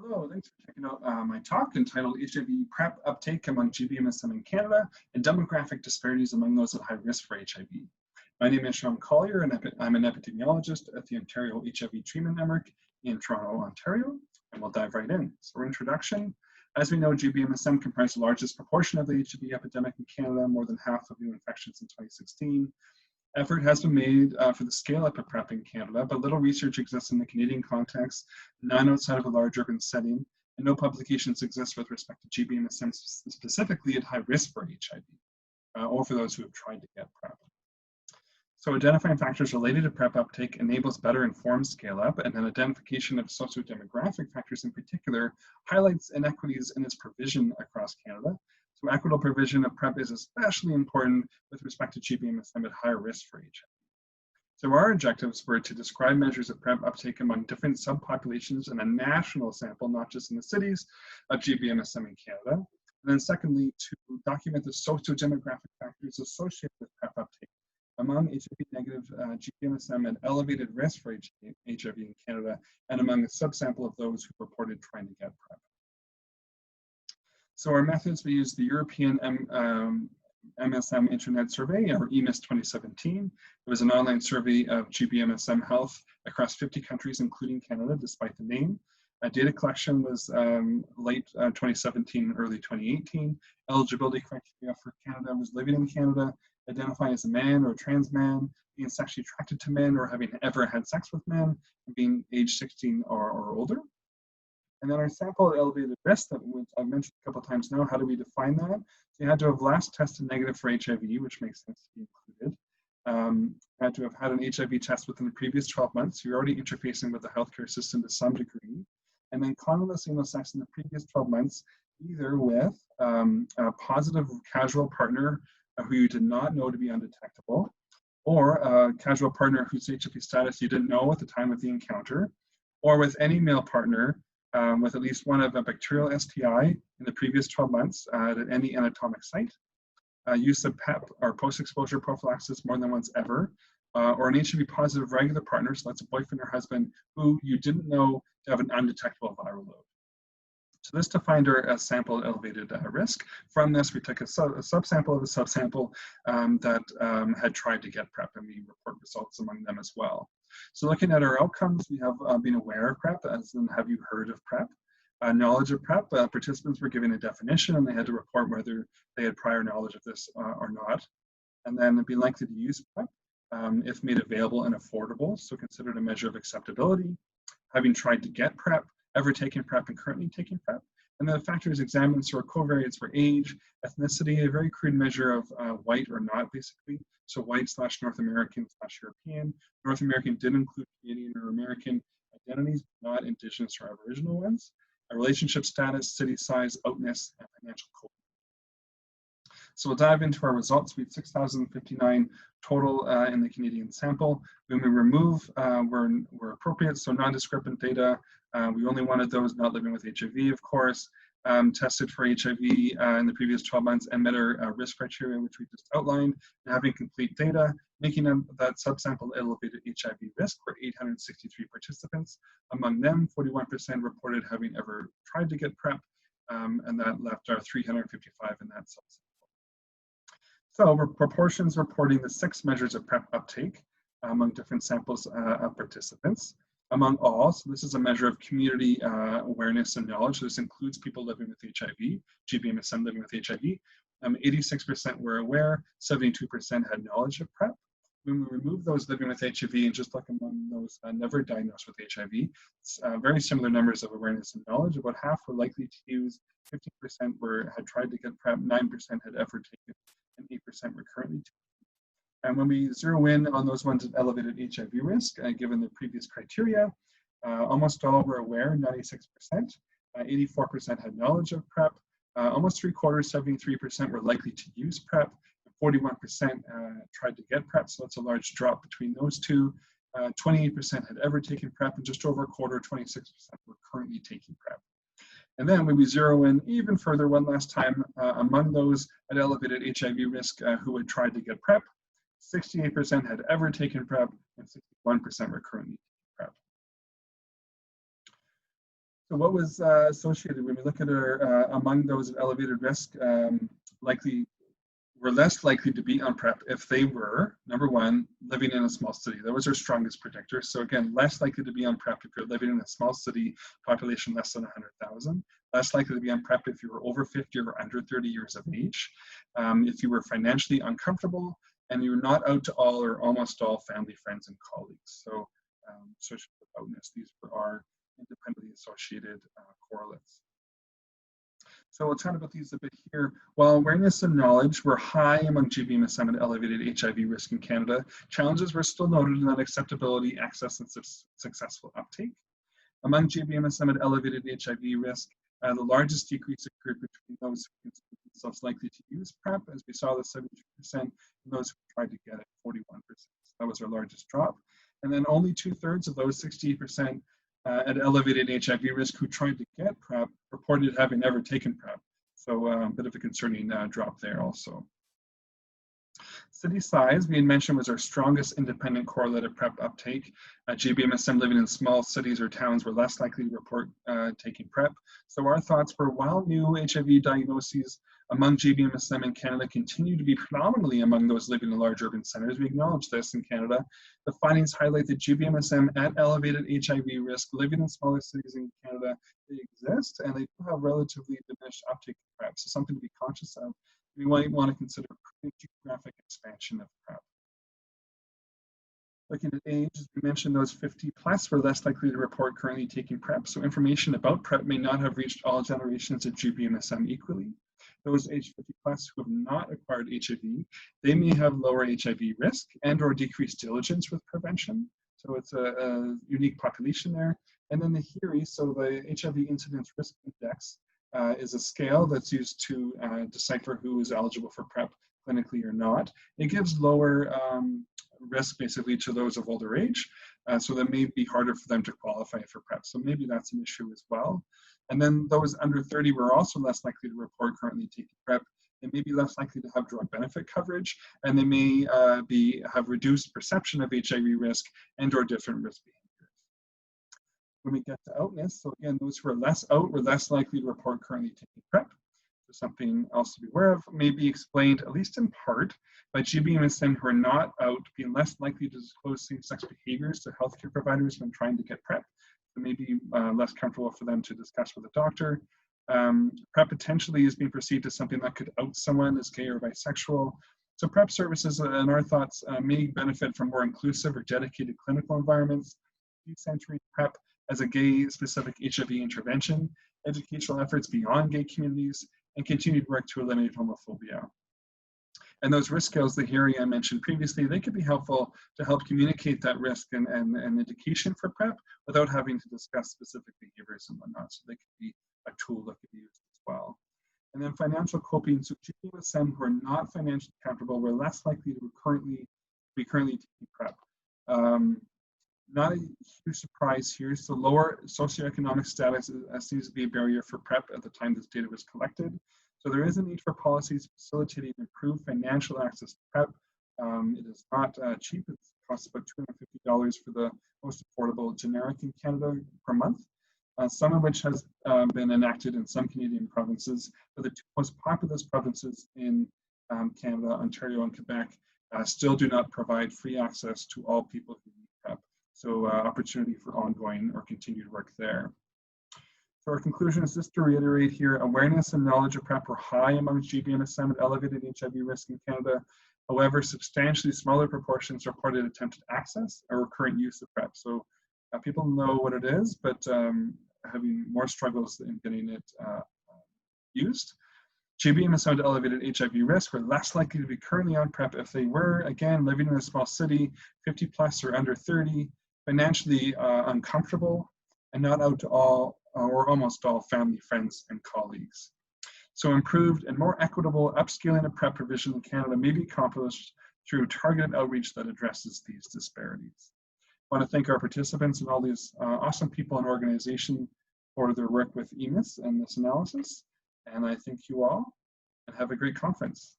Hello, thanks for checking out my talk entitled HIV PrEP Uptake Among gbMSM in Canada and Demographic Disparities Among Those at High Risk for HIV. My name is Sean Collier and I'm an epidemiologist at the Ontario HIV Treatment Network in Toronto, Ontario, and we'll dive right in. So introduction, as we know, gbMSM comprised the largest proportion of the HIV epidemic in Canada, more than half of new infections in 2016. Effort has been made for the scale-up of PrEP in Canada, but little research exists in the Canadian context, none outside of a large urban setting, and no publications exist with respect to gbMSM specifically at high risk for HIV, or for those who have tried to get PrEP. So identifying factors related to PrEP uptake enables better informed scale-up, and then identification of socio-demographic factors in particular highlights inequities in its provision across Canada. So equitable provision of PrEP is especially important with respect to gbMSM at higher risk for HIV. So our objectives were to describe measures of PrEP uptake among different subpopulations in a national sample, not just in the cities, of gbMSM in Canada. And then secondly, to document the socio-demographic factors associated with PrEP uptake among HIV-negative gbMSM at elevated risk for HIV in Canada and among a subsample of those who reported trying to get PrEP. So our methods, we use the European MSM Internet Survey, or EMIS 2017. It was an online survey of gbMSM health across 50 countries, including Canada, despite the name. Data collection was late 2017, early 2018. Eligibility criteria for Canada was living in Canada, identifying as a man or a trans man, being sexually attracted to men or having ever had sex with men, and being age 16 or older. And then our sample at elevated risk that I've mentioned a couple of times now, how do we define that? So you had to have last tested negative for HIV, which makes sense to be included. Had to have had an HIV test within the previous 12 months. You're already interfacing with the healthcare system to some degree. And then condom-less anal sex in the previous 12 months, either with a positive casual partner who you did not know to be undetectable, or a casual partner whose HIV status you didn't know at the time of the encounter, or with any male partner with at least one of a bacterial STI in the previous 12 months at any anatomic site, use of PEP or post-exposure prophylaxis more than once ever, or an HIV positive regular partner, so that's a boyfriend or husband, who you didn't know to have an undetectable viral load. So this defined our sample at elevated risk. From this, we took a subsample of a subsample that had tried to get PrEP, and we report results among them as well. So looking at our outcomes, we have been aware of PrEP, as in have you heard of PrEP? Knowledge of PrEP, participants were given a definition and they had to report whether they had prior knowledge of this or not. And then be likely to use PrEP if made available and affordable, so considered a measure of acceptability. Having tried to get PrEP, ever taken PrEP and currently taking PrEP. And the factors examined so are covariates for age, ethnicity, a very crude measure of white or not, basically. So white / North American / European. North American did include Canadian or American identities, not Indigenous or Aboriginal ones. A relationship status, city size, outness, and financial code. So we'll dive into our results. We have 6,059 total in the Canadian sample. When we remove were appropriate, so non-discrepant data. We only wanted those not living with HIV, of course, tested for HIV in the previous 12 months and met our risk criteria, which we just outlined, and having complete data, making that subsample elevated HIV risk for 863 participants. Among them, 41% reported having ever tried to get PrEP, and that left our 355 in that subsample. So proportions reporting the 6 measures of PrEP uptake among different samples of participants. Among all, so this is a measure of community awareness and knowledge. This includes people living with HIV, gbMSM living with HIV. 86% were aware, 72% had knowledge of PrEP. When we remove those living with HIV and just look among those never diagnosed with HIV, it's very similar numbers of awareness and knowledge. About half were likely to use, 15% had tried to get PrEP, 9% had ever taken, and 8% were currently taking. And when we zero in on those ones at elevated HIV risk, given the previous criteria, almost all were aware, 96%, 84% had knowledge of PrEP, almost 3/4, 73% were likely to use PrEP, and 41% tried to get PrEP, so that's a large drop between those two. 28% had ever taken PrEP, and just over a quarter, 26% were currently taking PrEP. And then when we zero in even further one last time, among those at elevated HIV risk who had tried to get PrEP, 68% had ever taken PrEP, and 61% were currently taking PrEP. So what was associated when we look at our among those at elevated risk, likely were less likely to be on PrEP if they were, number one, living in a small city. That was our strongest predictor. So again, less likely to be on PrEP if you're living in a small city, population less than 100,000. Less likely to be on PrEP if you were over 50 or under 30 years of age. If you were financially uncomfortable and you're not out to all or almost all family, friends, and colleagues. So associated with outness, these are independently associated correlates. So we'll chat about these a bit here. While awareness and knowledge were high among gbMSM and elevated HIV risk in Canada, challenges were still noted in unacceptability, access, and successful uptake. Among gbMSM and elevated HIV risk, the largest decrease occurred between those who considered themselves likely to use PrEP, as we saw the 72%, and those who tried to get it, 41%. So that was our largest drop. And then only 2/3 of those 68% at elevated HIV risk who tried to get PrEP reported having never taken PrEP. So a bit of a concerning drop there also. City size, we had mentioned, was our strongest independent correlate of PrEP uptake. gbMSM living in small cities or towns were less likely to report taking PrEP. So our thoughts were, while new HIV diagnoses among gbMSM in Canada continue to be predominantly among those living in large urban centers, we acknowledge this in Canada. The findings highlight that gbMSM at elevated HIV risk living in smaller cities in Canada, they exist and they do have relatively diminished uptake of PrEP. So something to be conscious of. We might want to consider geographic expansion of PrEP. Looking at age, as we mentioned, those 50 plus were less likely to report currently taking PrEP. So information about PrEP may not have reached all generations of gbMSM equally. Those age 50 plus who have not acquired HIV, they may have lower HIV risk and or decreased diligence with prevention. So it's a unique population there. And then the HERI, so the HIV Incidence Risk Index, is a scale that's used to decipher who is eligible for PrEP clinically or not. It gives lower risk basically to those of older age, so that may be harder for them to qualify for PrEP. So maybe that's an issue as well. And then those under 30 were also less likely to report currently taking PrEP. They may be less likely to have drug benefit coverage, and they may have reduced perception of HIV risk and or different risk behaviors. When we get to outness, so again, those who are less out were less likely to report currently taking PrEP. So something else to be aware of may be explained, at least in part, by gbMSM who are not out being less likely to disclose same-sex behaviors to healthcare providers when trying to get PrEP. So maybe less comfortable for them to discuss with a doctor. PrEP potentially is being perceived as something that could out someone as gay or bisexual. So PrEP services, in our thoughts, may benefit from more inclusive or dedicated clinical environments, decentralized PrEP as a gay-specific HIV intervention, educational efforts beyond gay communities, and continued work to eliminate homophobia. And those risk scales, the HERI I mentioned previously, they could be helpful to help communicate that risk and indication for PrEP without having to discuss specific behaviors and whatnot. So they could be a tool that could be used as well. And then financial coping, so gbMSM who are not financially comfortable were less likely to be currently taking PrEP. Not a huge surprise here. So lower socioeconomic status seems to be a barrier for PrEP at the time this data was collected. So there is a need for policies facilitating improved financial access to PrEP. It is not cheap. It costs about $250 for the most affordable generic in Canada per month, some of which has been enacted in some Canadian provinces. But the two most populous provinces in Canada, Ontario and Quebec, still do not provide free access to all people who need PrEP. So opportunity for ongoing or continued work there. So our conclusion is just to reiterate here, awareness and knowledge of PrEP were high among gbMSM and elevated HIV risk in Canada. However, substantially smaller proportions reported attempted access or recurrent use of PrEP. So people know what it is, but having more struggles in getting it used. gbMSM and elevated HIV risk were less likely to be currently on PrEP if they were, again, living in a small city, 50 plus or under 30, financially uncomfortable, and not out to all or almost all family, friends, and colleagues. So improved and more equitable upscaling of PrEP provision in Canada may be accomplished through targeted outreach that addresses these disparities. I want to thank our participants and all these awesome people and organizations for their work with EMIS and this analysis. And I thank you all, and have a great conference.